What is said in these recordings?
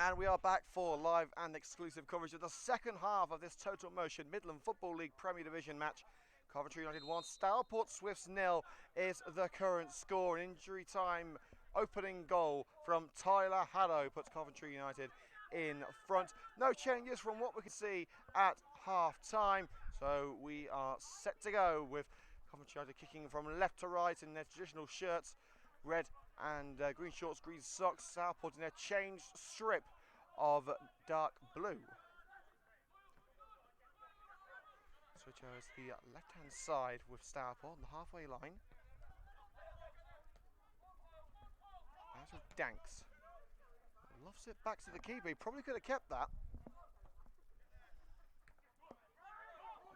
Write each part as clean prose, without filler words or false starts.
And we are back for live and exclusive coverage of the second half of this Total Motion Midland Football League Premier Division match. Coventry United 1, Stourport Swifts 0 is the current score. An injury time opening goal from Tyler Haddow puts Coventry United in front. No changes from what we could see at half time, so we are set to go with Coventry United kicking from left to right in their traditional shirts, red and green shorts, green socks. Stourport in their changed strip of dark blue. Switch over to the left-hand side with Stourport on the halfway line. Out of Danks. Loves it back to the keeper. He probably could have kept that.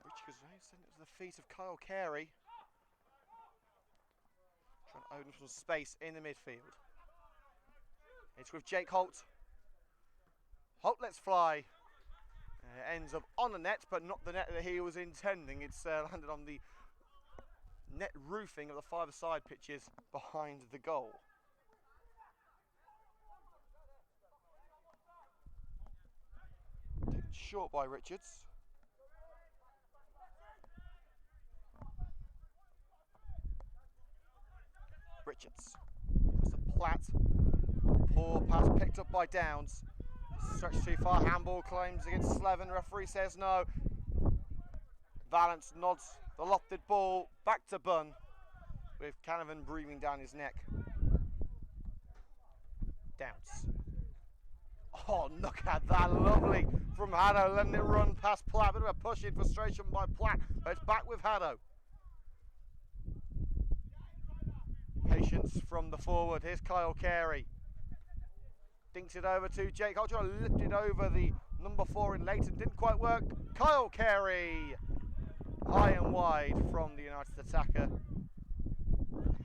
Richards sent it to the feet of Kyle Carey. Trying to open some space in the midfield. It's with Jake Holt. Holt lets fly. Ends up on the net, but not the net that he was intending. It's landed on the net roofing of the five-a-side pitches behind the goal. Taken short by Richards. Richards. There's a Platt. Poor pass picked up by Downs. Stretched too far. Handball claims against Slevin. Referee says no. Valance nods the lofted ball back to Bunn, with Canavan breathing down his neck. Downs. Oh, look at that. Lovely from Haddow, letting it run past Platt. Bit of a push in frustration by Platt, but it's back with Haddow. Patience from the forward. Here's Kyle Carey. Dinks it over to Jake Holt, trying to lift it over the number 4 in Leighton. Didn't quite work. Kyle Carey. High and wide from the United attacker.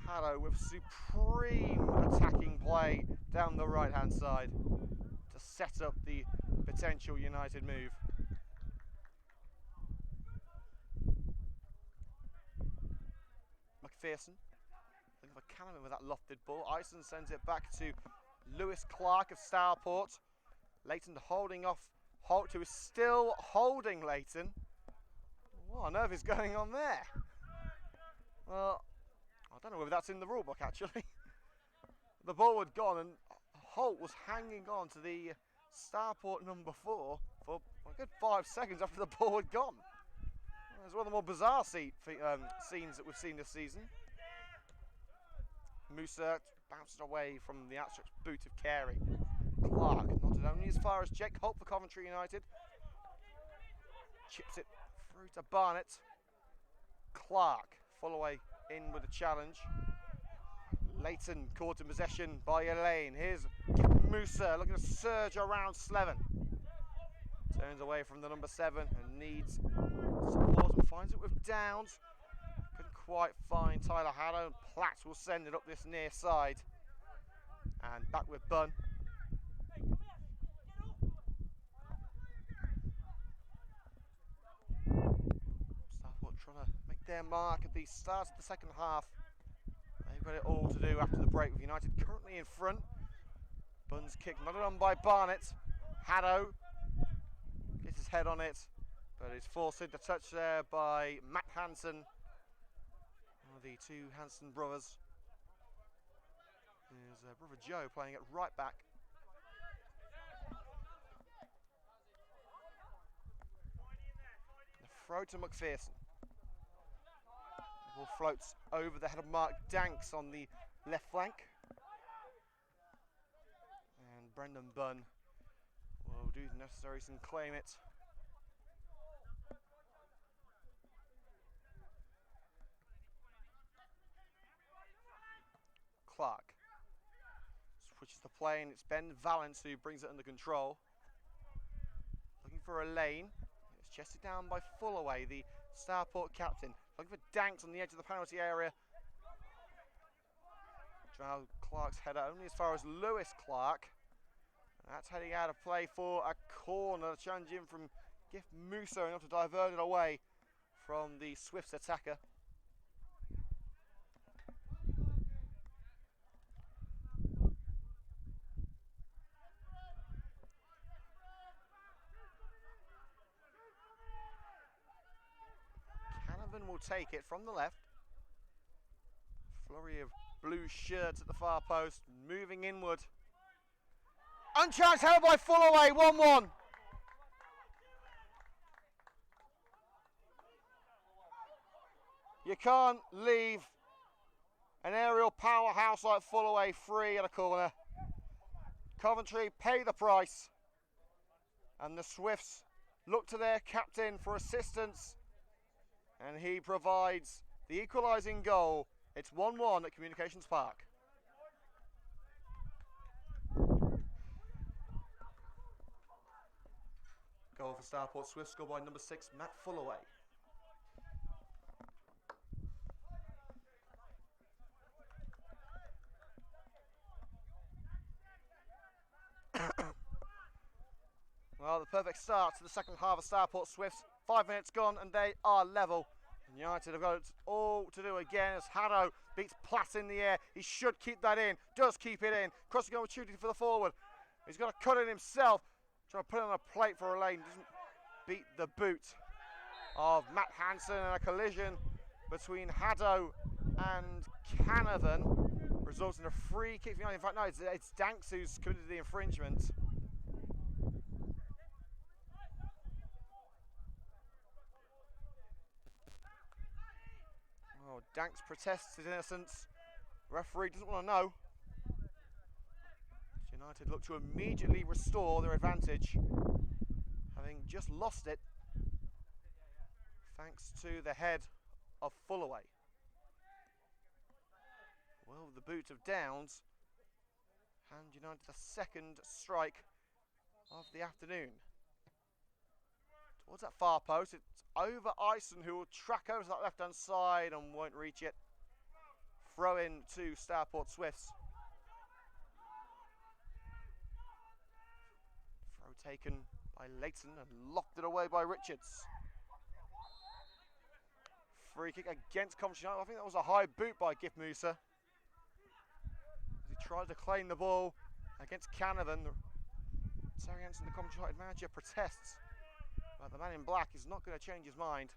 Haddow with supreme attacking play down the right-hand side to set up the potential United move. McPherson looking for Canavan with that lofted ball. Ison sends it back to Lewis Clark of Stourport. Leighton holding off Holt, who is still holding Leighton. What on earth is going on there? Well, I don't know whether that's in the rule book actually. The ball had gone and Holt was hanging on to the Stourport number 4 for a good 5 seconds after the ball had gone. It's one of the more bizarre scenes that we've seen this season. Musa bounced away from the outstretched boot of Carey. Clark nodded only as far as Jake Holt for Coventry United. Chips it through to Barnett. Clark, Followay in with a challenge. Leighton caught in possession by Elaine. Here's Musa looking to surge around Slevin. Turns away from the number 7 and needs support and finds it with Downs. Couldn't quite find Tyler Haddow. Platt will send it up this near side. And back with Bunn. Stourport trying to make their mark at the start of the second half. They've got it all to do after the break with United currently in front. Bunn's kick nodded on by Barnett. Haddow gets his head on it, but is forced into touch there by Matt Hansen. One of the 2 Hansen brothers. There's brother Joe playing it right back. The throw to McPherson. The ball floats over the head of Mark Danks on the left flank. And Brendan Bunn will do the necessary and claim it. Clark switches the play and it's Ben Valance who brings it under control. Looking for a lane. It's chested down by Followay, the Stourport captain. Looking for Danks on the edge of the penalty area. Drow Clark's header only as far as Lewis Clark. And that's heading out of play for a corner. The challenge in from Gift Musa enough to divert it away from the Swifts attacker. will take it from the left. Flurry of blue shirts at the far post, moving inward. Unchanged held by Fullaway, 1-1. You can't leave an aerial powerhouse like Fullaway free at a corner. Coventry pay the price, and the Swifts look to their captain for assistance, and he provides the equalising goal. It's 1-1 at Communications Park. Goal for Stourport Swifts, scored by number 6, Matt Fullaway. Well, the perfect start to the second half of Stourport Swifts. 5 minutes gone and they are level. United have got it all to do again as Haddo beats Platt in the air. He should keep that in, does keep it in. Crossing opportunity for the forward. He's got to cut it himself. Trying to put it on a plate for a lane. Doesn't beat the boot of Matt Hansen, and a collision between Haddo and Canavan results in a free kick for United. In fact, no, it's Danks who's committed the infringement. Oh, Danks protests his innocence. Referee doesn't want to know. United look to immediately restore their advantage, having just lost it thanks to the head of Fullaway. Well, the boot of Downs, and United the second strike of the afternoon. Towards that far post, it's over Ison, who will track over to that left-hand side and won't reach it. Throw in to Stourport Swifts. Throw taken by Leighton and locked it away by Richards. Free kick against Coventry United. I think that was a high boot by Gif Musa. As he tried to claim the ball against Canavan. Terry Hansen, the Coventry United manager, protests. But the man in black is not going to change his mind.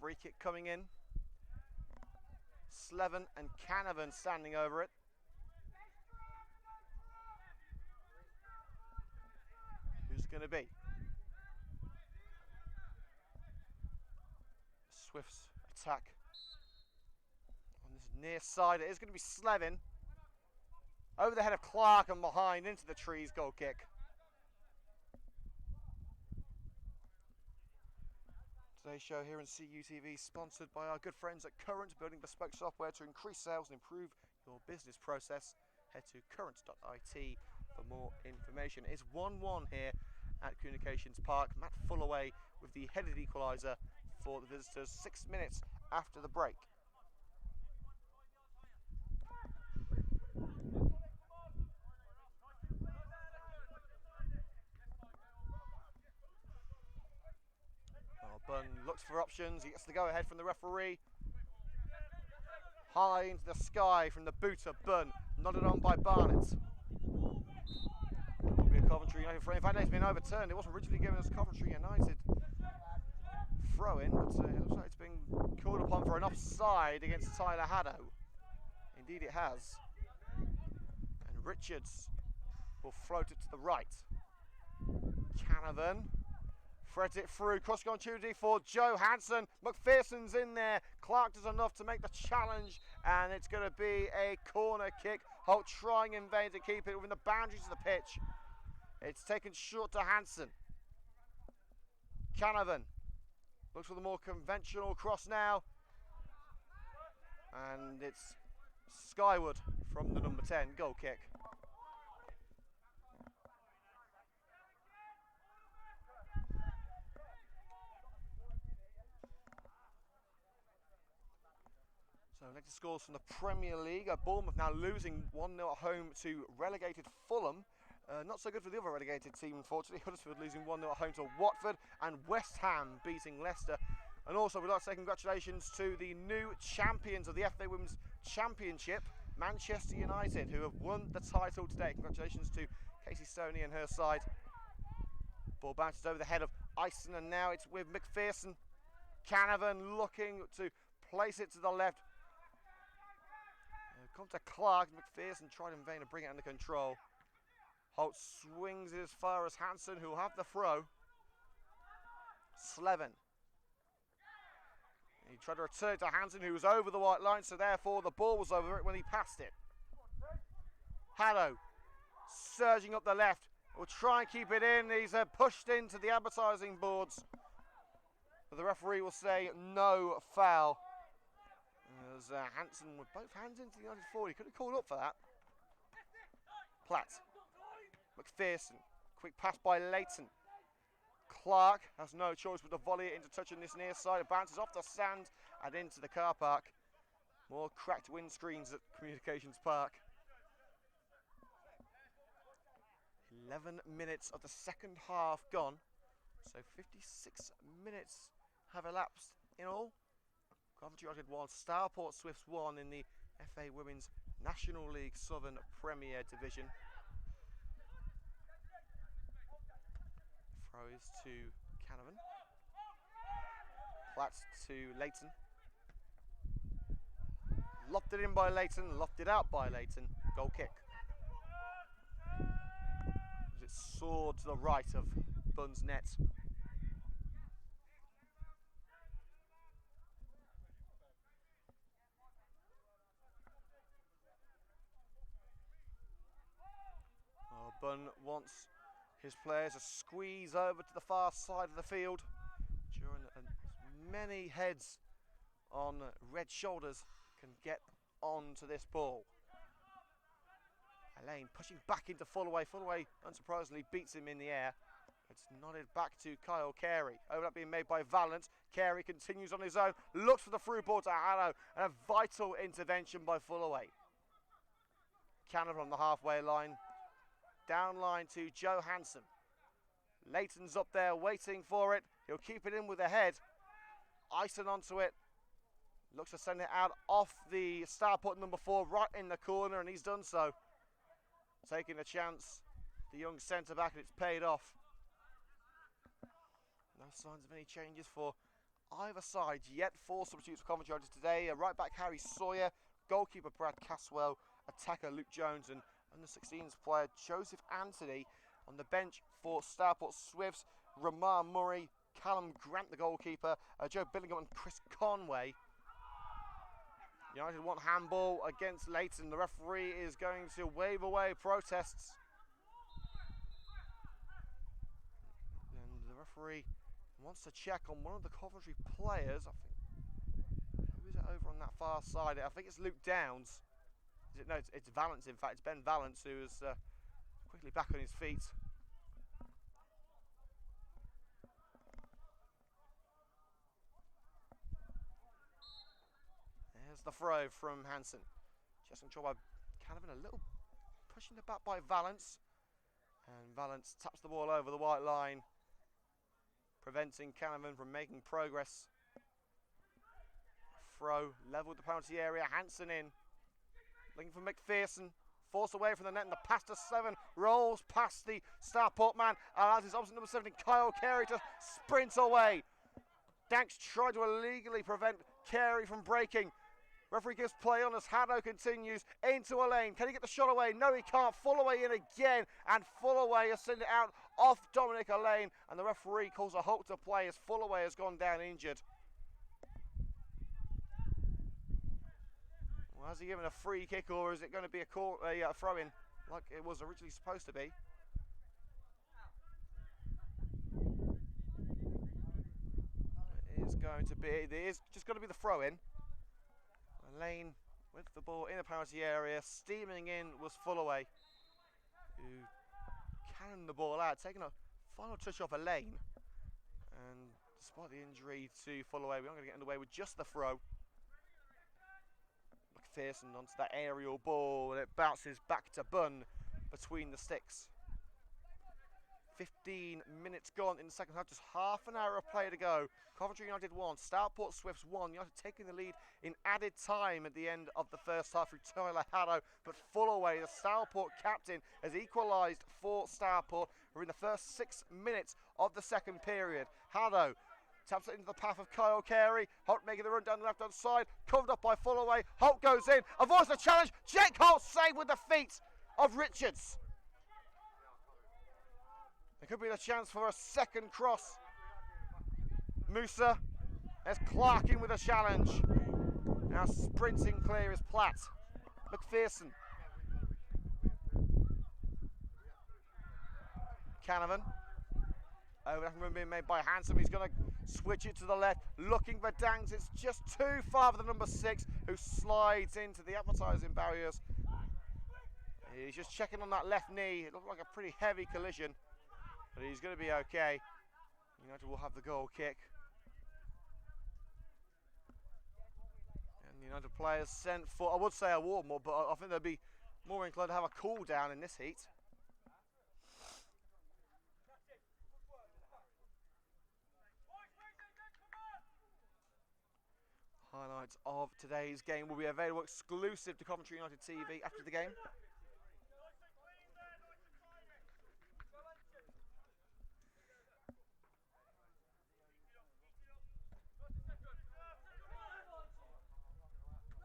Free kick coming in. Slevin and Canavan standing over it. Who's going to be? Swifts attack on this near side. It is going to be Slevin. Over the head of Clark and behind into the trees. Goal kick. Today's show here in CUTV sponsored by our good friends at Current, building bespoke software to increase sales and improve your business process. Head to current.it for more information. It's 1-1 here at Communications Park. Matt Fullaway with the headed equaliser for the visitors 6 minutes after the break. Bunn looks for options. He gets the go ahead from the referee. High into the sky from the boot of Bunn, nodded on by Barnett. Will be a Coventry United throw. In fact, it's been overturned. It wasn't originally given as Coventry United throw in, but it looks like it's been called upon for an offside against Tyler Haddo. Indeed, it has. And Richards will float it to the right. Canavan threads it through, cross opportunity for Joe Hansen. McPherson's in there. Clark does enough to make the challenge, and it's going to be a corner kick. Holt trying in vain to keep it within the boundaries of the pitch. It's taken short to Hansen. Canavan looks for the more conventional cross now, and it's Skyward from the number 10 goal kick. So next scores from the Premier League. Bournemouth now losing 1-0 at home to relegated Fulham. Not so good for the other relegated team, unfortunately. Huddersfield losing 1-0 at home to Watford, and West Ham beating Leicester. And also we'd like to say congratulations to the new champions of the FA Women's Championship, Manchester United, who have won the title today. Congratulations to Casey Stoney and her side. Ball bounces over the head of Ison, and now it's with McPherson. Canavan looking to place it to the left. Come to Clark. McPherson tried in vain to bring it under control. Holt swings it as far as Hansen, who will have the throw. Slevin. He tried to return to Hansen, who was over the white line, so therefore the ball was over it when he passed it. Haddo surging up the left. Will try and keep it in. He's pushed into the advertising boards. But the referee will say no foul. As Hansen with both hands into the United forward. He could have called up for that. Platt. McPherson. Quick pass by Leighton. Clark has no choice but to volley it into touching this near side. It bounces off the sand and into the car park. More cracked windscreens at Communications Park. 11 minutes of the second half gone. So 56 minutes have elapsed in all. Coventry United 1, Stourport Swifts 1 in the FA Women's National League Southern Premier Division. Throw is to Canavan. Platt to Leighton. Lobbed it in by Leighton, lobbed it out by Leighton. Goal kick. As it soared to the right of Bunn's net. Bunn wants his players to squeeze over to the far side of the field, during as many heads on red shoulders can get onto this ball. Elaine pushing back into Fullaway. Fullaway unsurprisingly beats him in the air. It's nodded back to Kyle Carey. Overlap being made by Valance. Carey continues on his own, looks for the through ball to Haddo, and a vital intervention by Fullaway. Canavan on the halfway line. Down line to Joe Hansen. Leighton's up there waiting for it. He'll keep it in with a head. Ison onto it. Looks to send it out off the Stourport number 4 right in the corner, and he's done so. Taking a chance. The young centre back, and it's paid off. No signs of any changes for either side yet. 4 substitutes for Coventry United today. Right back Harry Sawyer. Goalkeeper Brad Caswell. Attacker Luke Jones, and under 16s player Joseph Anthony. On the bench for Stourport Swifts, Ramar Murray, Callum Grant the goalkeeper, Joe Billingham and Chris Conway. United want handball against Leighton. The referee is going to wave away protests. And the referee wants to check on one of the Coventry players. I think, who is it over on that far side? I think it's Luke Downs. Is it? No, it's Valance, in fact. It's Ben Valance, who is quickly back on his feet. There's the throw from Hansen. Just control by Canavan, a little pushing it back by Valance. And Valance taps the ball over the white line, preventing Canavan from making progress. Throw level with the penalty area. Hansen in. Looking for McPherson, forced away from the net, and the pass to 7 rolls past the Stourport man. Allows his opposite number 17, Kyle Carey, to sprint away. Danks tried to illegally prevent Carey from breaking. Referee gives play on as Haddo continues into a lane. Can he get the shot away? No, he can't. Fullaway in again, and Fullaway has sent it out off Dominic Elaine, and the referee calls a halt to play as Fullaway has gone down injured. Well, has he given a free kick, or is it going to be a throw-in like it was originally supposed to be? It is going to be. It is just going to be the throw-in. Elaine with the ball in the penalty area, steaming in was Fullaway, who cannoned the ball out, taking a final touch off Elaine. And despite the injury to Fullaway, we're not going to get underway with just the throw. McPherson onto that aerial ball, and it bounces back to Bunn between the sticks. 15 minutes gone in the second half, just half an hour of play to go. Coventry United 1, Stourport Swifts 1. United taking the lead in added time at the end of the first half through Tyler Haddow, but Fullaway, the Stourport captain, has equalised for Stourport. We're in the first 6 minutes of the second period. Haddow taps it into the path of Kyle Carey. Holt making the run down the left-hand side, covered up by Fullaway. Holt goes in, avoids the challenge. Jake Holt saved with the feet of Richards. There could be the chance for a second cross. Musa, there's Clark in with a challenge. Now sprinting clear is Platt. McPherson. Canavan. Overlap run being made by Hanson. He's going to switch it to the left, looking for Dangs. It's just too far for the number 6, who slides into the advertising barriers. He's just checking on that left knee. It looked like a pretty heavy collision, but he's going to be okay. United will have the goal kick. And the United players sent for, I would say a warm up, but I think they'll be more inclined to have a cool down in this heat. Highlights of today's game will be available exclusive to Coventry United TV after the game.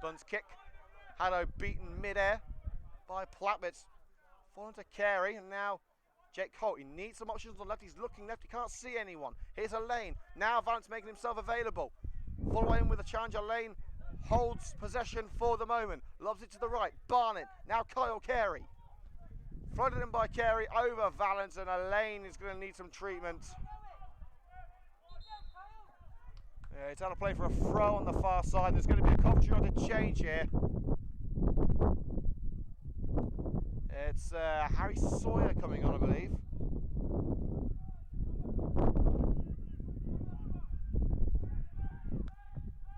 Dunn's kick. Haddow beaten mid-air by Platt. Fallen to Carey, and now Jake Holt. He needs some options on left. He's looking left. He can't see anyone. Here's a Lane. Now Valance making himself available. Following in with a challenger. Lane holds possession for the moment. Lobs it to the right. Barnett. Now Kyle Carey. Floated in by Carey over Valance, and Lane is going to need some treatment. Yeah, he's had to play for a throw on the far side. There's going to be a Coventry United change here. It's Harry Sawyer coming on, I believe.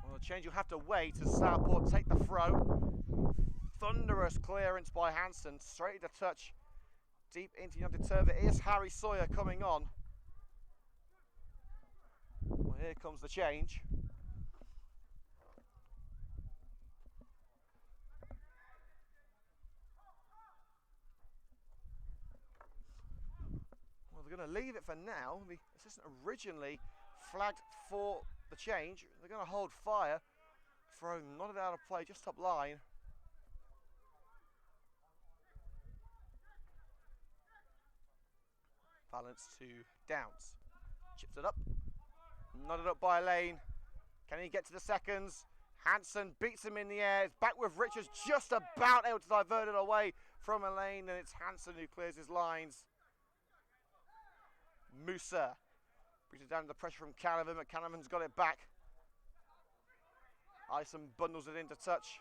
Well, the change will have to wait as Stourport take the throw. Thunderous clearance by Hanson, straight to touch, deep into United turf. It is Harry Sawyer coming on. Well, here comes the change. Well, they're going to leave it for now. The assistant originally flagged for the change. They're going to hold fire. Throw nodded out of play, just top line. Balance to Downs. Chips it up. Nodded up by Lane. Can he get to the seconds? Hanson beats him in the air. It's back with Richards, just about able to divert it away from Elaine, and it's Hanson who clears his lines. Musa brings it down to the pressure from Canavan, but Canavan's got it back. Ison bundles it into touch.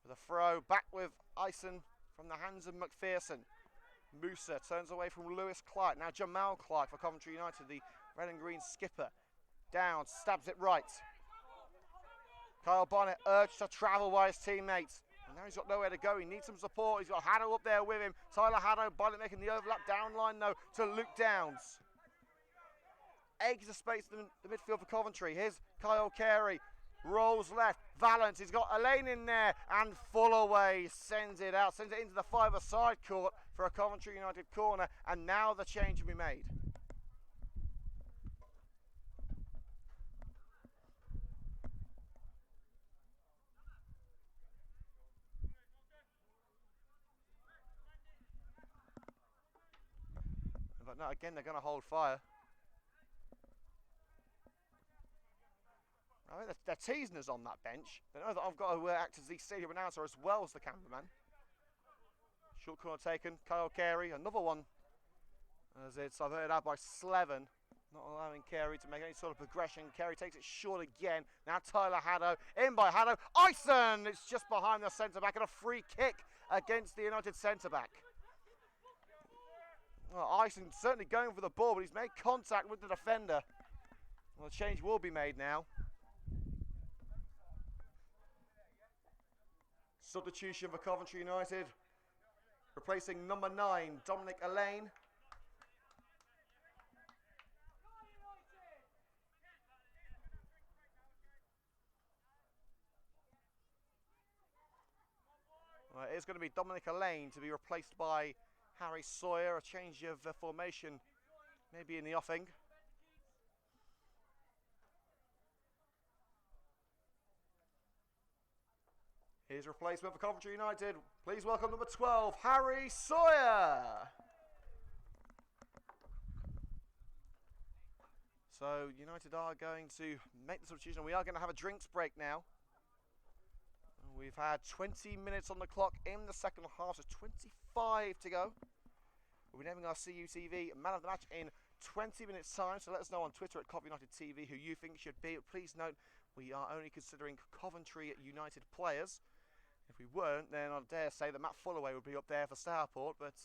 With a throw, back with Ison from the hands of McPherson. Musa turns away from Lewis Clark. Now Jamal Clark for Coventry United, the red and green skipper. Down, stabs it right. Kyle Barnett urged to travel by his teammates. And now he's got nowhere to go. He needs some support. He's got Haddow up there with him. Tyler Haddow, Barnett making the overlap down line though to Luke Downs. Eggs the space in the midfield for Coventry. Here's Kyle Carey. Rolls left. Valance, he's got Elaine in there, and Fullaway sends it out, sends it into the five-a-side court for a Coventry United corner, and now the change will be made. But no, again, they're going to hold fire. I mean, they're teasing us on that bench. They know that I've got to act as the stadium announcer as well as the cameraman. Short corner taken. Kyle Carey, another one. As it's diverted out by Slevin. Not allowing Carey to make any sort of progression. Carey takes it short again. Now Tyler Haddow. In by Haddow. Ison! It's just behind the centre-back and a free kick against the United centre-back. Well, Ison certainly going for the ball, but he's made contact with the defender. Well, the change will be made now. Substitution for Coventry United. Replacing number 9, Dominic Elaine. It is going to be Dominic Lane to be replaced by Harry Sawyer. A change of formation maybe in the offing. His replacement for Coventry United. Please welcome number 12, Harry Sawyer. So United are going to make the substitution. We are going to have a drinks break now. We've had 20 minutes on the clock in the second half, so 25 to go. We'll be naming our CUTV man of the match in 20 minutes time, so let us know on Twitter at Coventry United TV who you think should be. Please note, we are only considering Coventry United players. If we weren't, then I dare say that Matt Fullaway would be up there for Stourport, but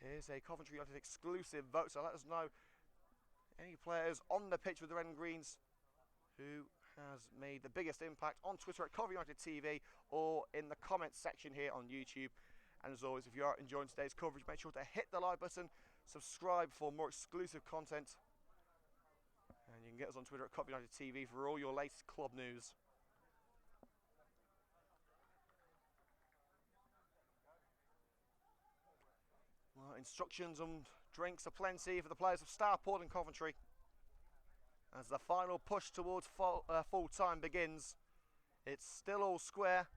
here's a Coventry United exclusive vote, so let us know any players on the pitch with the red and greens who has made the biggest impact on Twitter at Coventry United TV or in the comments section here on YouTube. And as always, if you are enjoying today's coverage, make sure to hit the like button, subscribe for more exclusive content, and you can get us on Twitter at Coventry United TV for all your latest club news. Well, instructions and drinks aplenty for the players of Stourport and Coventry as the final push towards full time begins. It's still all square.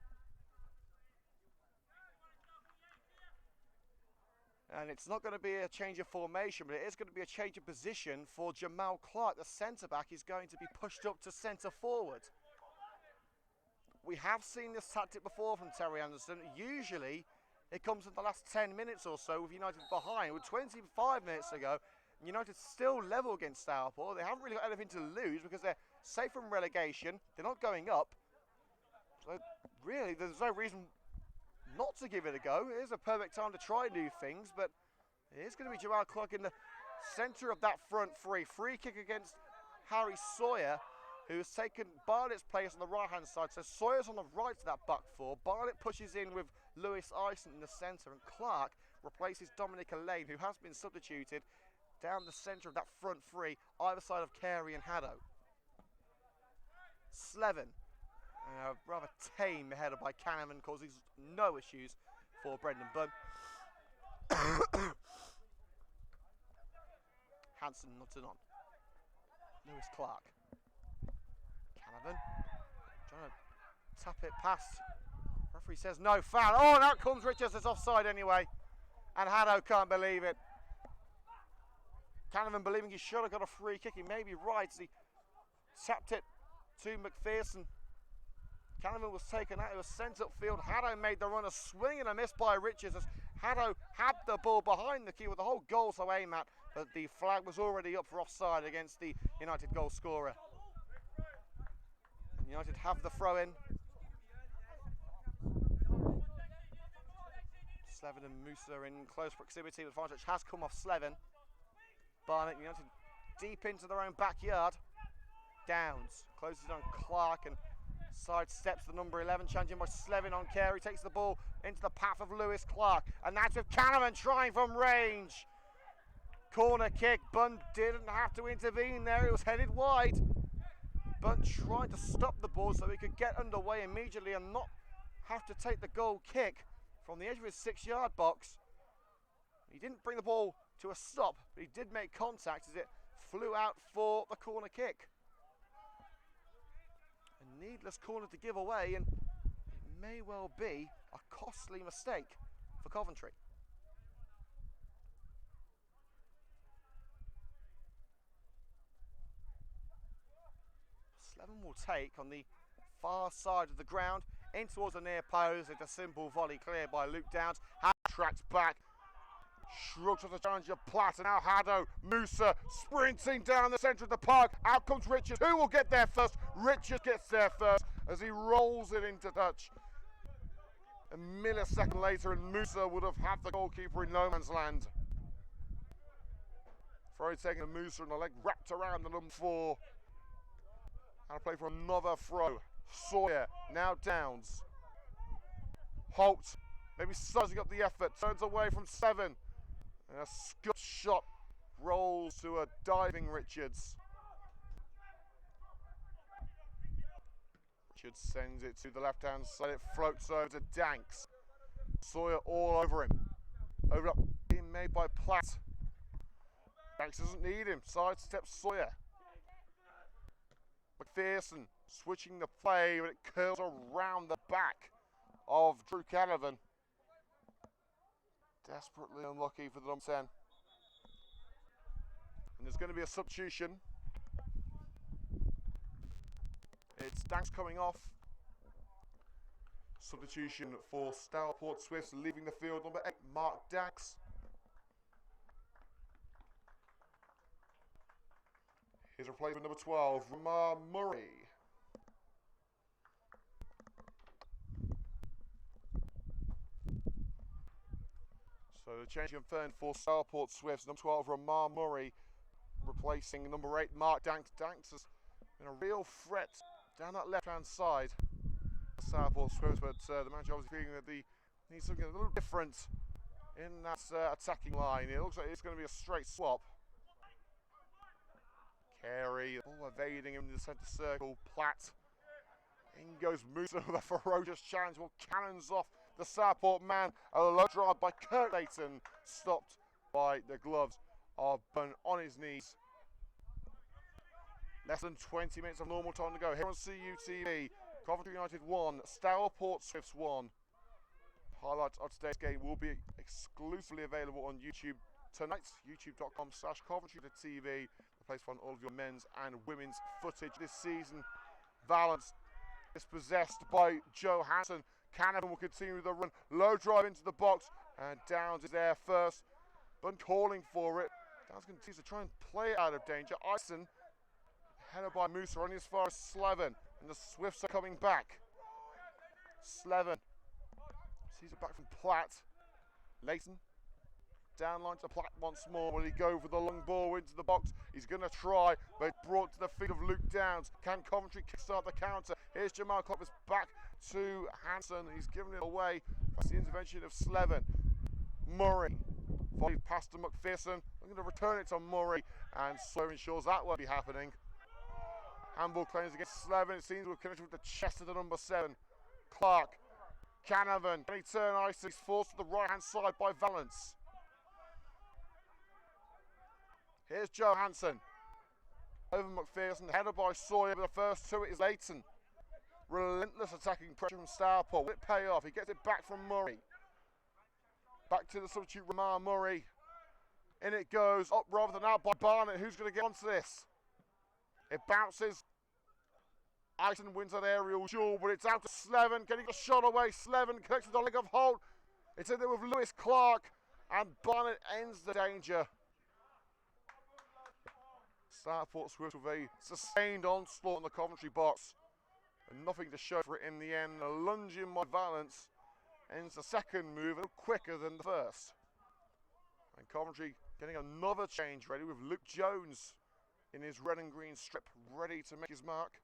And it's not going to be a change of formation, but it is going to be a change of position for Jamal Clark. The centre-back is going to be pushed up to centre-forward. We have seen this tactic before from Terry Anderson. Usually, it comes in the last 10 minutes or so with United behind. With 25 minutes ago, United still level against Stourport. They haven't really got anything to lose because they're safe from relegation. They're not going up. So, really, there's no reason not to give it a go. It is a perfect time to try new things, but it is going to be Jamal Clark in the centre of that front three. Free kick against Harry Sawyer, who has taken Barnett's place on the right-hand side. So Sawyer's on the right of that back four. Barnett pushes in with Lewis Ison in the centre, and Clark replaces Dominic Lane, who has been substituted, down the centre of that front three, either side of Carey and Haddo. Slevin. Rather tame header by Cannon, causes no issues for Brendan Bunn. Hansen nodded on. Lewis Clark. Cannon trying to tap it past. Referee says no foul. Oh, and out comes Richards. It's offside anyway. And Haddo can't believe it. Cannon believing he should have got a free kick. He may be right as he tapped it to McPherson. Cannon was taken out, it was sent upfield. Haddo made the run, a swing and a miss by Richards as Haddo had the ball behind the key with the whole goal to aim at, but the flag was already up for offside against the United goal scorer. And United have the throw in. Slevin and Musa in close proximity, but the final touch has come off Slevin. Barnett, United deep into their own backyard. Downs closes on Clark and sidesteps the number 11, challenging by Slevin on Carey, takes the ball into the path of Lewis Clark, and that's with Cannon trying from range. Corner kick, Bunn didn't have to intervene there, it was headed wide. Bunn tried to stop the ball so he could get underway immediately and not have to take the goal kick from the edge of his 6-yard box. He didn't bring the ball to a stop, but he did make contact as it flew out for the corner kick. A needless corner to give away, and it may well be a costly mistake for Coventry. Slevin will take on the far side of the ground, in towards the near post. It's a simple volley cleared by Luke Downs. Tracks back, shrugs off the challenger Platt, and now Haddo, Musa sprinting down the centre of the park. Out comes Richards. Who will get there first? Richards gets there first as he rolls it into touch. A millisecond later, and Musa would have had the goalkeeper in no man's land. Throw taking a Musa and the leg wrapped around the number 4. And a play for another throw. Sawyer, now Downs. Holt, maybe sizing up the effort, turns away from 7. And a scut shot rolls to a diving Richards. Richards sends it to the left-hand side. It floats over to Danks. Sawyer all over him. Over up, being made by Platt. Banks doesn't need him. Sidesteps Sawyer. McPherson switching the play, but it curls around the back of Drew Canavan. Desperately unlucky for the number 10. And there's going to be a substitution. It's Danks coming off. Substitution for Stourport Swifts, leaving the field, number 8, Mark Dax. His replacement, number 12, Ramar Murray. So the change confirmed for Stourport Swifts, number 12, Ramar Murray, replacing number 8, Mark Danks. Danks has been a real threat down that left-hand side. Stourport Swifts, but the manager obviously feeling that he needs something a little different in that attacking line. It looks like it's going to be a straight swap. Carey, all evading him in the centre circle. Platt. In goes Musa with a ferocious challenge. Well, cannons off the Stourport man. A low drive by Kirk Layton, stopped by the gloves of Bunn on his knees. Less than 20 minutes of normal time to go here on CUTV. Coventry United 1, Stourport Swifts 1. Highlights of today's game will be exclusively available on YouTube tonight. youtube.com/Coventry.tv. The place for all of your men's and women's footage this season. Valence is possessed by Joe Hansen. Canavan will continue the run. Low drive into the box, and Downs is there first. Bunn calling for it. Downs continues to try and play it out of danger. Ison, headed by Musa, running as far as Slevin. And the Swifts are coming back. Slevin sees it back from Platt. Layton downline to Platt once more. Will he go for the long ball into the box? He's going to try, but it's brought to the feet of Luke Downs. Can Coventry kickstart the counter? Here's Jamal Cloppers back to Hansen. He's given it away. That's the intervention of Slevin. Murray volleyed past to McPherson. I'm going to return it to Murray, and so ensures that won't be happening. Handball claims against Slevin. It seems we're connected with the chest of the number 7. Clark. Canavan. Can he turn ice? He's forced to the right hand side by Valence. Here's Joe Hansen. Over McPherson. Headed by Sawyer. But the first to it is Layton. Relentless attacking pressure from Stourport. Will it pay off? He gets it back from Murray. Back to the substitute Ramar Murray. In it goes. Up rather than out by Barnett. Who's going to get onto this? It bounces. Ison wins that aerial duel, but it's out to Slevin. Getting a shot away. Slevin connects with the leg of Holt. It's in there with Lewis Clark, and Barnett ends the danger. Stourport Swifts with a sustained onslaught in the Coventry box, and nothing to show for it in the end. A lunge in by Valence ends the second move a little quicker than the first. And Coventry getting another change ready with Luke Jones in his red and green strip, ready to make his mark.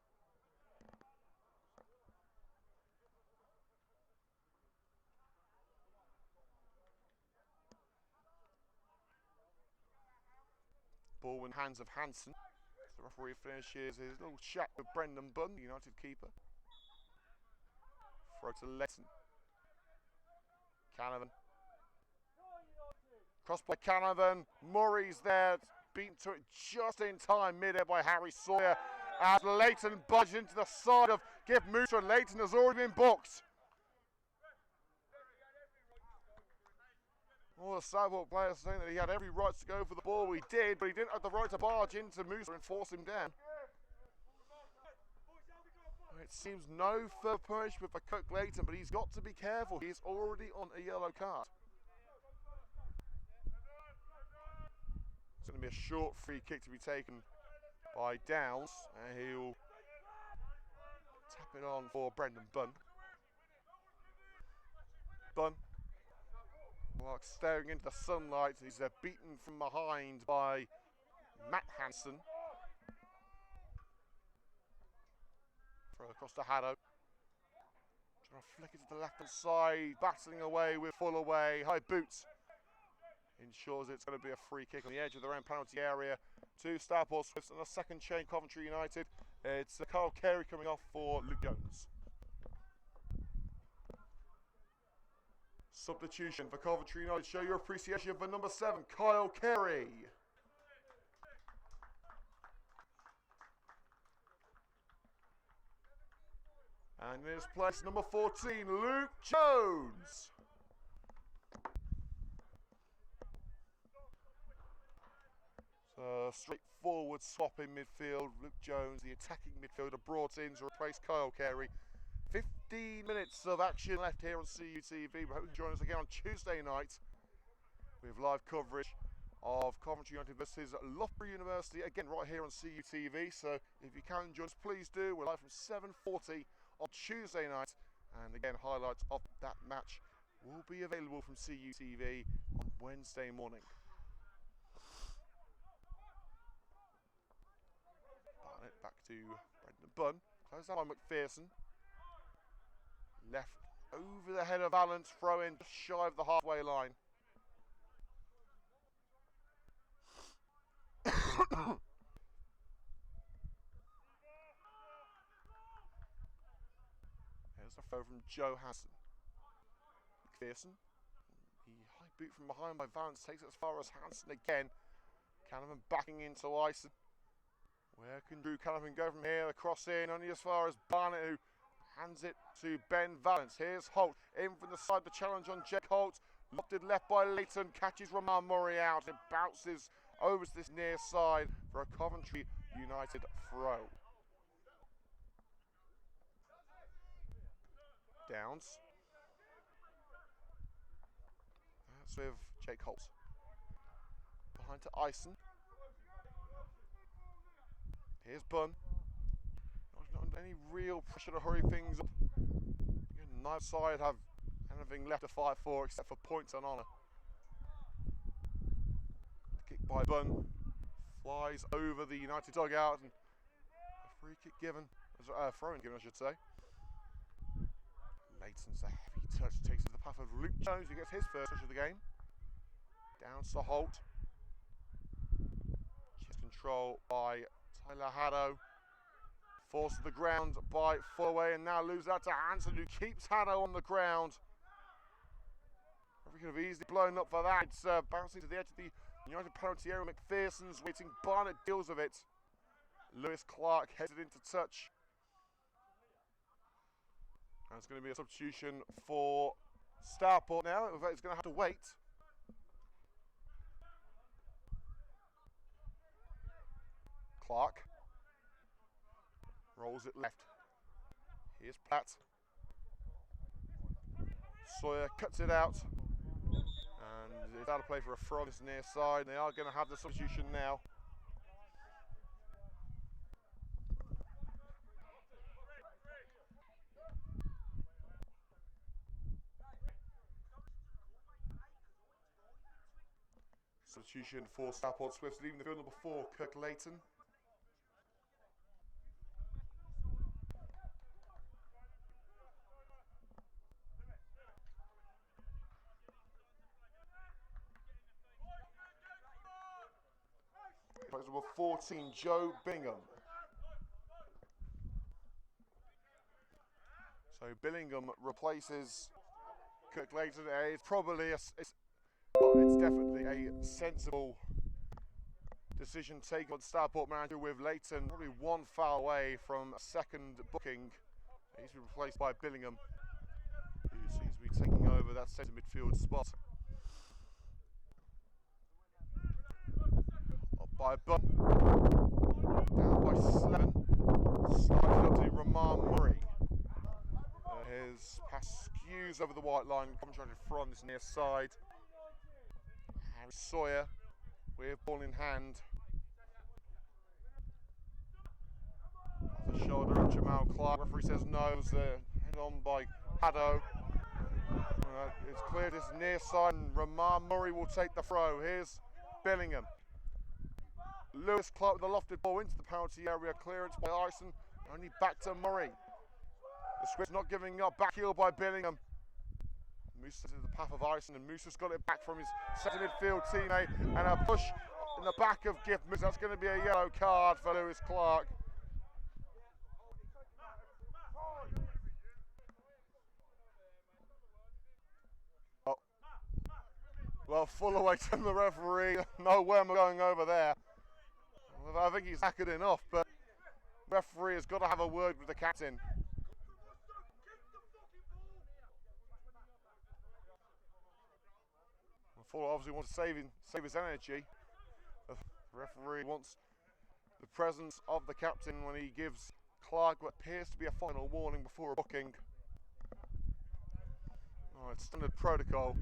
Ball in hands of Hansen. The referee finishes his little chat with Brendan Bunn, the United keeper. Throw to Layton. Canavan. Cross by Canavan. Murray's there. Beaten to it just in time, mid-air by Harry Sawyer. As Layton budges into the side of Gibb Musa. Layton has already been booked. All the Stourport players saying that he had every right to go for the ball. He did, but he didn't have the right to barge into Musa and force him down. It seems no further punishment for Cook Layton, but he's got to be careful. He's already on a yellow card. It's going to be a short free kick to be taken by Downs, and he'll tap it on for Brendan Bunn. Bunn, like staring into the sunlight, he's beaten from behind by Matt Hansen. Throw across to Haddo. Trying to flick it to the left-hand side, battling away with Fullaway. High boots. Ensures it's going to be a free kick on the edge of their own penalty area. 2 Stourport Swifts and a second chain Coventry United. It's Carl Carey coming off for Luke Jones. Substitution for Coventry United. Show your appreciation for number 7, Kyle Carey. And in his place, number 14, Luke Jones. So straightforward swap in midfield. Luke Jones, the attacking midfielder, brought in to replace Kyle Carey. 15 minutes of action left here on CUTV. We hope you can join us again on Tuesday night with live coverage of Coventry United versus Loughborough University, again right here on CUTV. So if you can join us, please do. We're live from 7:40 on Tuesday night, and again highlights of that match will be available from CUTV on Wednesday morning. Barnett back to Brendan Bunn, closed out by McPherson. Left over the head of Valance, throw in just shy of the halfway line. There's a throw from Joe Hassan. McPherson, the high boot from behind by Valance, takes it as far as Hansen again. Canavan backing into Ison. Where can Drew Canavan go from here? The cross in, only as far as Barnett, who hands it to Ben Valance. Here's Holt in from the side, the challenge on Jake Holt. Lofted left by Leighton, catches Roman Murray out. It bounces over to this near side for a Coventry United throw. Downs. That's with Jake Holt. Behind to Ison. Here's Bunn. Not under any real pressure to hurry things up. Neither side have anything left to fight for except for points and honour. Kick by Bunn. Flies over the United dugout, and a free kick given. Throw-in given, I should say. Leighton's a heavy touch, takes it to the path of Luke Jones, who gets his first touch of the game. Down to Holt. Chest control by Tyler Haddo. Forced to the ground by Fullaway, and now loses that to Hansen, who keeps Haddo on the ground. We could have easily blown up for that. It's bouncing to the edge of the United penalty area. McPherson's waiting. Barnett deals with it. Lewis Clark headed into touch. And it's going to be a substitution for Stourport now. In fact, it's going to have to wait. Clark rolls it left. Here's Platt. Sawyer cuts it out. And it's out of play for a throw on this near side. They are going to have the substitution now. Substitution for Stourport Swifts, leaving the field number 4, Kirk Leighton. Number 14, Joe Bingham. So Billingham replaces Kirk Leighton. It's probably it's definitely a sensible decision taken on Stourport manager, with Leighton probably one foul away from a second booking. He's been replaced by Billingham, who seems to be taking over that centre midfield spot. By Bunn, down by Slevin, slides up to Roman Murray. His pass skews over the white line, Coventry from this near side. Harry Sawyer with ball in hand. Off the shoulder of Jamal Clark. Referee says no. It was head on by Haddo. It's clear this near side, and Roman Murray will take the throw. Here's Billingham. Lewis Clark with the lofted ball into the penalty area. Clearance by Ison. Only back to Murray. The Swifts not giving up. Back heel by Billingham. Moose to the path of Ison, and Moose has got it back from his centre midfield teammate. And a push in the back of Gift Moose. That's going to be a yellow card for Lewis Clark. Oh, Well, full away from the referee. No way am I going over there. I think he's hacking off, but the referee has got to have a word with the captain. Fuller obviously wants to save his energy. The referee wants the presence of the captain when he gives Clark what appears to be a final warning before a booking. Oh, it's standard protocol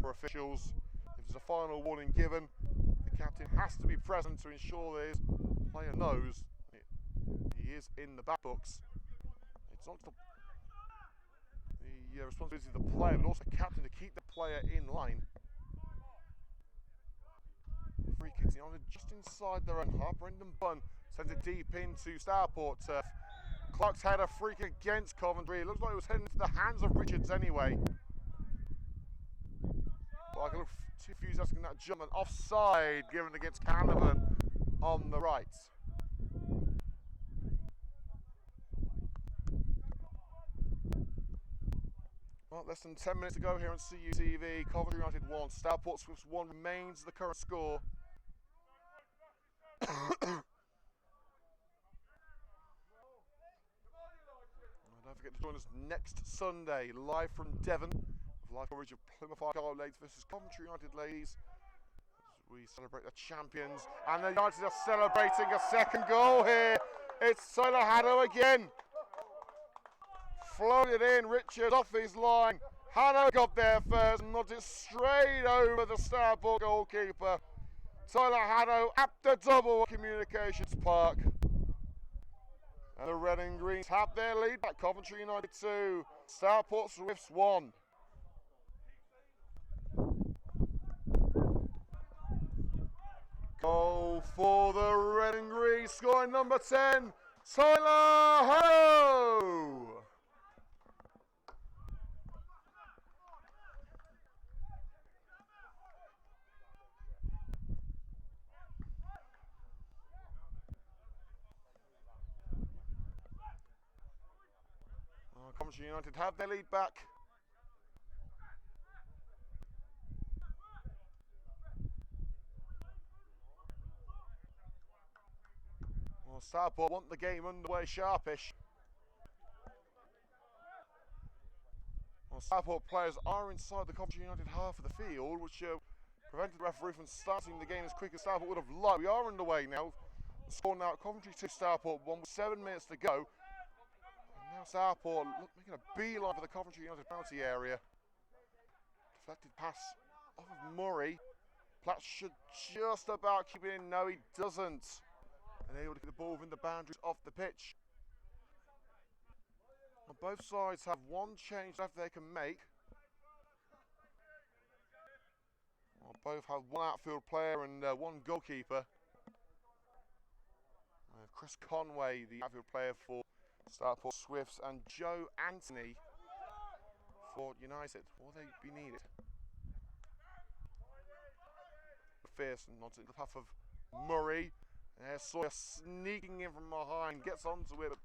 for officials. If there's a final warning given, the captain has to be present to ensure that his player knows he is in the back books. It's not the responsibility of the player, but also the captain to keep the player in line. Free kicks in just inside their own half. Brendan Bunn sends it deep into Stourport turf. Clark's had a free kick against Coventry. It looks like it was heading into the hands of Richards anyway. Clark looked too enthusiastic in that jump, and offside given against Canavan on the right. Well, less than 10 minutes to go here on CUTV. Coventry United 1, Stourport Swifts 1 remains the current score. Don't forget to join us next Sunday, live from Devon, with live coverage of Plymouth Argyle ladies versus Coventry United ladies, as we celebrate the champions. And the United are celebrating a second goal here. It's Tyler Haddo again. Floated in, Richard off his line. Haddo got there first and nodded it straight over the Stourport goalkeeper. Tyler Haddo at the double Communications Park. And the Red and Greens have their lead back. Coventry United 2, Stourport Swifts 1. Goal for the Red and Greens, scoring number 10, Tyler Haddo. Coventry United have their lead back. Well, Stourport want the game underway sharpish. Well, Stourport players are inside the Coventry United half of the field, which prevented the referee from starting the game as quick as Stourport would have liked. We are underway now. The score now at Coventry 2, Stourport 1 with 7 minutes to go. Now Stourport making a beeline for the Coventry United penalty area. Deflected pass off of Murray. Platt should just about keep it in. No, he doesn't. And able to get the ball within the boundaries of the pitch. Well, both sides have one change left they can make. Well, both have one outfield player and one goalkeeper. Chris Conway, the outfield player for Stourport Swifts, and Joe Anthony for United. Will they be needed? McPherson nods it to the path of Murray. There's Sawyer sneaking in from behind, gets onto it. The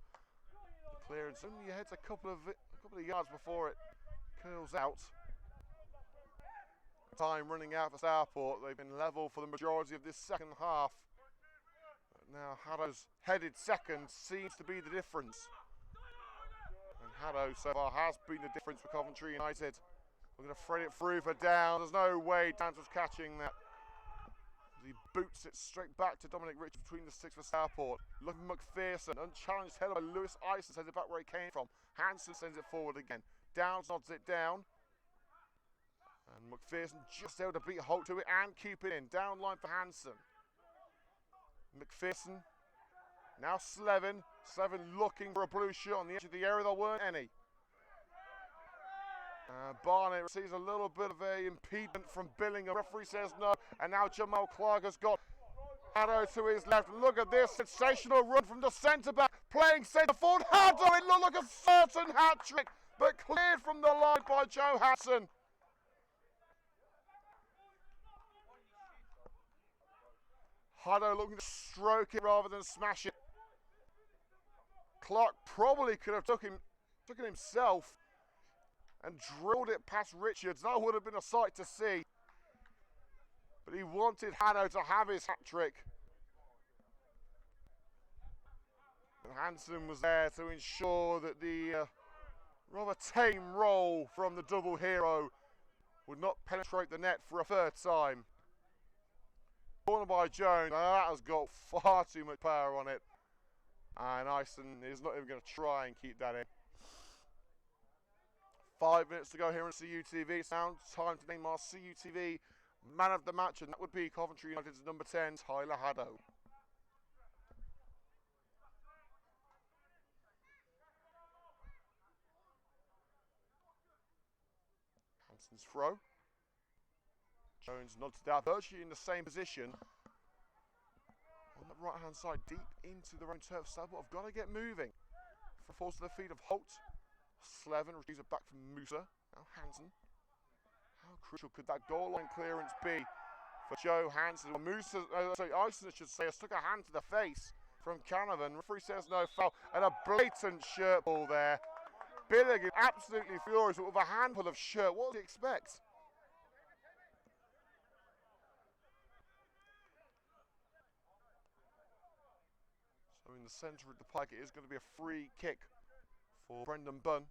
clearance only heads a couple of yards before it curls out. Time running out for Stourport. They've been level for the majority of this second half. Now Haddo's headed second seems to be the difference. And Haddo so far has been the difference for Coventry United. We're going to thread it through for Downs. There's no way Downs was catching that. He boots it straight back to Dominic Richards between the sticks for Stourport. Looking at McPherson, unchallenged header by Lewis Ison, sends it back where it came from. Hansen sends it forward again. Downs nods it down. And McPherson just able to beat Holt to it and keep it in. Down line for Hansen. McPherson, now Slevin. Slevin looking for a blue shirt on the edge of the area. There weren't any. Barnett receives a little bit of a impediment from Billingham. Referee says no, and now Jamal Clark has got Haddo to his left. Look at this sensational run from the centre back, playing centre forward. Haddo, it looked like a certain hat trick, but cleared from the line by Joe Hassan. Haddo looking to stroke it rather than smash it. Clark probably could have took it himself and drilled it past Richards. That would have been a sight to see. but he wanted Haddo to have his hat-trick. And Hansen was there to ensure that the rather tame roll from the double hero would not penetrate the net for a third time. Corner by Jones, that has got far too much power on it. And Ison is not even going to try and keep that in. 5 minutes to go here on CUTV. It's now time to name our CUTV man of the match, and that would be Coventry United's number 10, Tyler Haddo. Hansen's throw. Jones nods down, virtually in the same position. On the right hand side, deep into their own turf. Stourport have got to get moving. Falls to the feet of Holt. Slevin retrieves it back from Musa. Now Hansen. How crucial could that goal line clearance be for Joe Hansen? Well, Musa, Ison should say, has took a hand to the face from Canavan. Referee says no foul, and a blatant shirt ball there. Billigan absolutely furious, but with a handful of shirt. What does he expect? So in the centre of the pike, it is going to be a free kick for Brendan Bunn.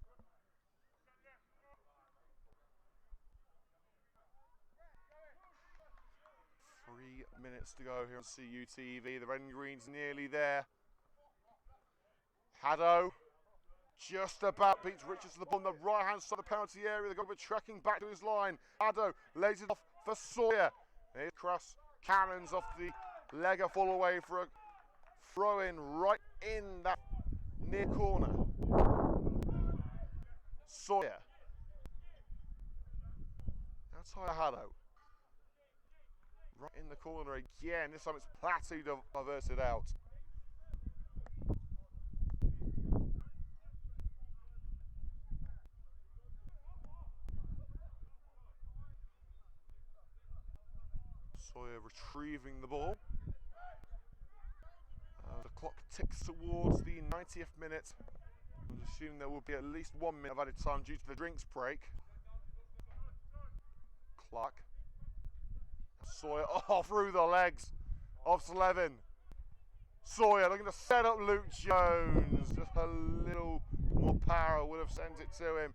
3 minutes to go here on CUTV. The red and green's nearly there. Haddo just about beats Richards to the ball on the right hand side of the penalty area. They've got to be tracking back to his line. Haddo lays it off for Sawyer. Here's cross, cannons off the leg of fall away for a throw in right in that near corner. Sawyer. Now Tyler Haddo. Right in the corner again. This time it's Platty diverted out. Sawyer retrieving the ball. The clock ticks towards the 90th minute. I'm assuming there will be at least 1 minute of added time due to the drinks break. Clark. Sawyer, through the legs of Slevin. Sawyer looking to set up Luke Jones. Just a little more power would have sent it to him.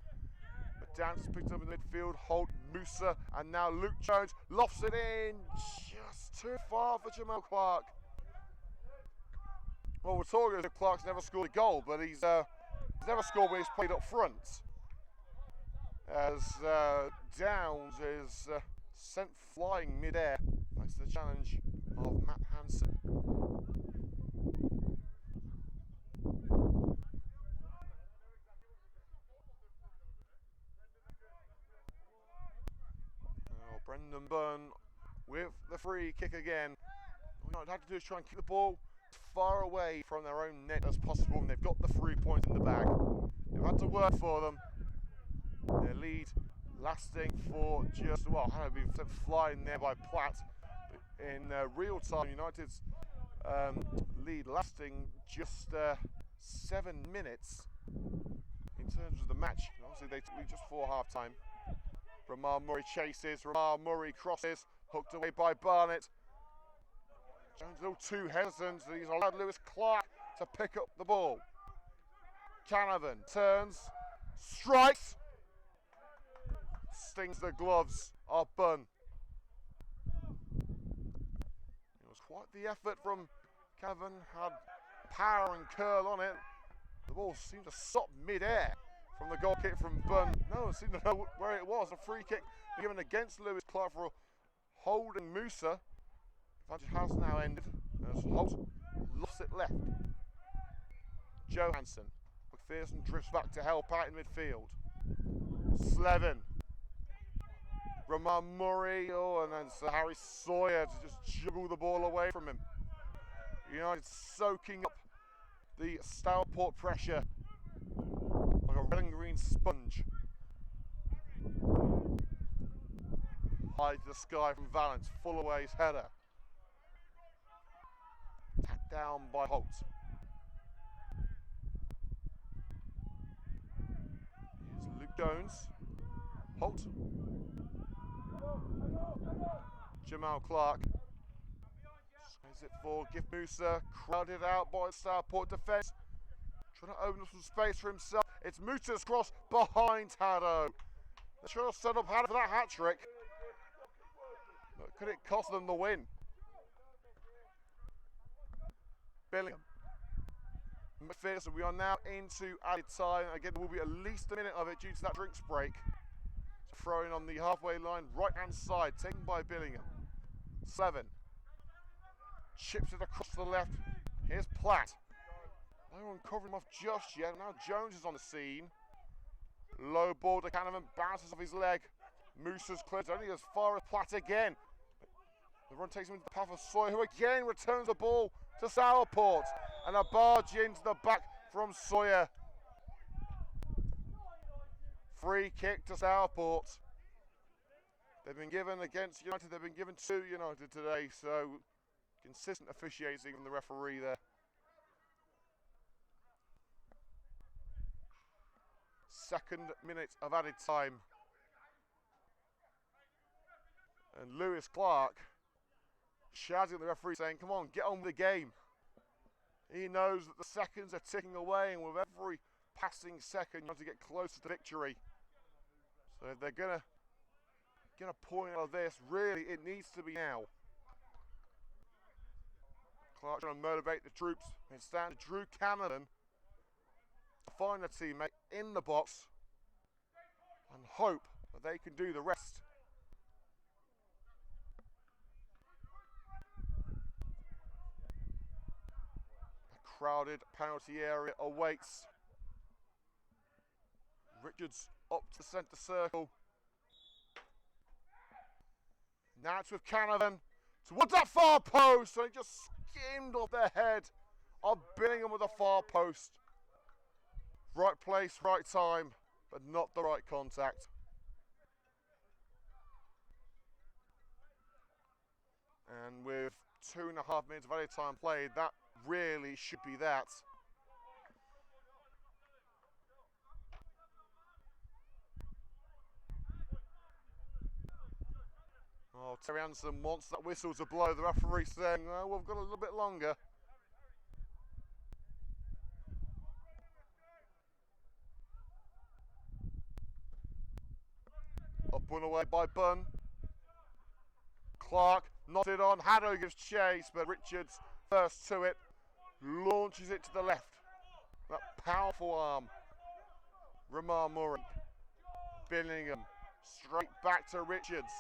But Dance picked up in the midfield. Holt, Musa, and now Luke Jones lofts it in. Just too far for Jamal Clark. Well, we're talking as if Clark's never scored a goal, but he's never scored when he's played up front. As Downs is sent flying mid-air thanks to the challenge of Matt Hansen. Brendan Bunn with the free kick again. What they had to do is try and keep the ball as far away from their own net as possible, and they've got the 3 points in the bag. They've had to work for them. Their lead lasting for just, well, had been sent flying there by Platt. In real time, United's lead lasting just 7 minutes in terms of the match. Obviously, they took lead just before half time. Ramar Murray chases, Ramar Murray crosses, hooked away by Barnett. Jones a little too hesitant, he's allowed Lewis Clark to pick up the ball. Canavan turns, strikes, stings the gloves of Bunn. It was quite the effort from Canavan, had power and curl on it. The ball seemed to stop mid-air from the goal kick from Bunn. No one seemed to know where it was. A free kick given against Lewis Clark for holding Musa. Advantage has now ended as Holt lost it left. Johansson. McPherson drifts back to help out in midfield. Slevin. Ramar Murray, and then Sir Harry Sawyer to just juggle the ball away from him. United soaking up the Stourport pressure like a red and green sponge. High to the sky from Valance, full away his header. Tapped down by Holt. Here's Luke Jones. Holt. Jamal Clark. Is it for Gift Musa? Crowded out by Stourport defence. Trying to open up some space for himself. It's Musa's cross behind Haddo. They're trying to set up Haddo for that hat trick. But could it cost them the win? Billingham. McPherson, we are now into added time. Again, there will be at least a minute of it due to that drinks break. Throwing on the halfway line, right hand side, taken by Billingham. 7. Chips it across to the left. Here's Platt. No one covering him off just yet. Now Jones is on the scene. Low ball to Canavan, bounces off his leg. Musa's cleared only as far as Platt again. The run takes him into the path of Sawyer, who again returns the ball to Stourport. And a barge into the back from Sawyer. Free kick to Stourport. They've been given against United, they've been given to United today, so consistent officiating from the referee there. Second minute of added time. And Lewis Clark shouting at the referee saying, come on, get on with the game. He knows that the seconds are ticking away, and with every passing second you want to get closer to victory. So if they're gonna get a point out of this, really it needs to be now. Clark trying to motivate the troops. It's down to Drew Cameron to find a teammate in the box and hope that they can do the rest. A crowded penalty area awaits. Richards up to the centre circle. Now it's with Canavan towards that far post, and it just skimmed off the head of Billingham with the far post. Right place, right time, but not the right contact. And with 2.5 minutes of added time played, that really should be that. Oh, Terry Anderson wants that whistle to blow. The referee saying, no, we've got a little bit longer. Up and away by Bunn. Clark knotted on. Haddo gives chase, but Richards first to it. Launches it to the left. That powerful arm. Ramar Murray. Billingham. Straight back to Richards.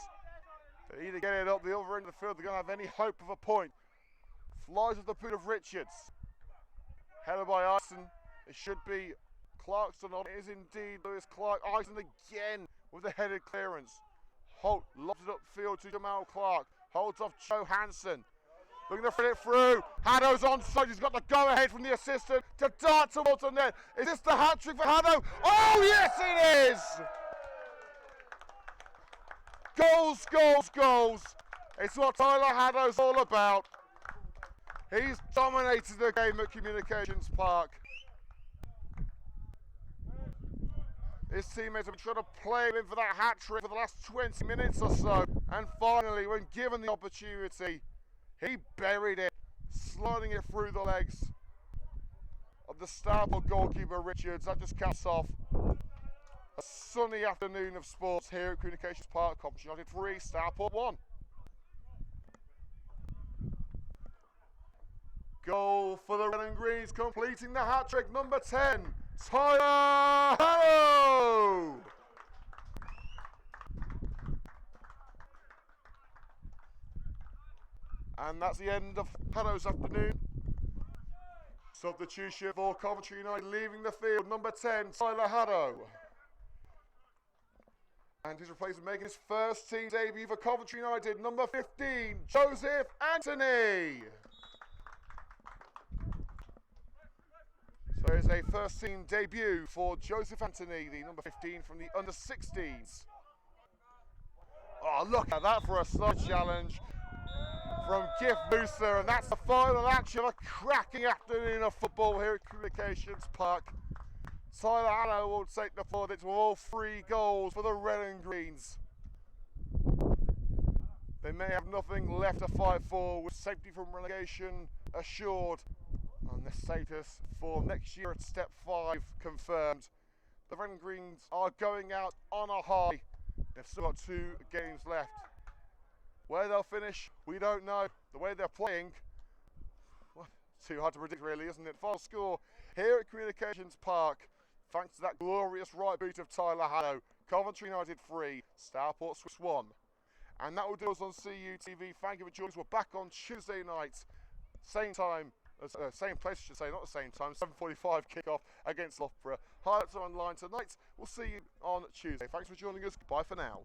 They either get it up the other end of the field, they're going to have any hope of a point. Flies off the boot of Richards. Headed by Ison. It should be Clarkson on. It is indeed Lewis Clark. Ison again with a headed clearance. Holt lobs it upfield to Jamal Clark. Holds off Johansson. Looking to fit it through. Haddo's onside. He's got the go-ahead from the assistant to dart towards the net. Is this the hat-trick for Haddo? Oh, yes, it is! Goals, goals, goals. It's what Tyler Haddo's all about. He's dominated the game at Communications Park. His teammates have been trying to play him in for that hat-trick for the last 20 minutes or so. And finally, when given the opportunity, he buried it, sliding it through the legs of the Stourport goalkeeper Richards. That just caps off a sunny afternoon of sports here at Communications Park. Coventry United 3, Stourport 1. Goal for the Red and Greens, completing the hat-trick, number 10, Tyler Haddo! And that's the end of Haddo's afternoon. Substitution for Coventry United, leaving the field, number 10, Tyler Haddo. And his replacement making his first team debut for Coventry United, number 15, Joseph Anthony. So it's a first team debut for Joseph Anthony, the number 15 from the under-16s. Oh, look at that for a slot challenge from Gift Musa, and that's the final action of a cracking afternoon of football here at Communications Park. Tyler Haddo will take the forward with all 3 goals for the Red and Greens. They may have nothing left to fight for, with safety from relegation assured and the status for next year at step 5 confirmed. The Red and Greens are going out on a high. They've still got 2 games left. Where they'll finish, we don't know. The way they're playing, well, too hard to predict really, isn't it? Final score here at Communications Park, thanks to that glorious right boot of Tyler Hallow. Coventry United 3, Stourport Swiss 1. And that will do us on CUTV. Thank you for joining us. We're back on Tuesday night, same time, same place I should say, not the same time, 7:45 kick-off against Loughborough. Highlights are online tonight. We'll see you on Tuesday. Thanks for joining us. Bye for now.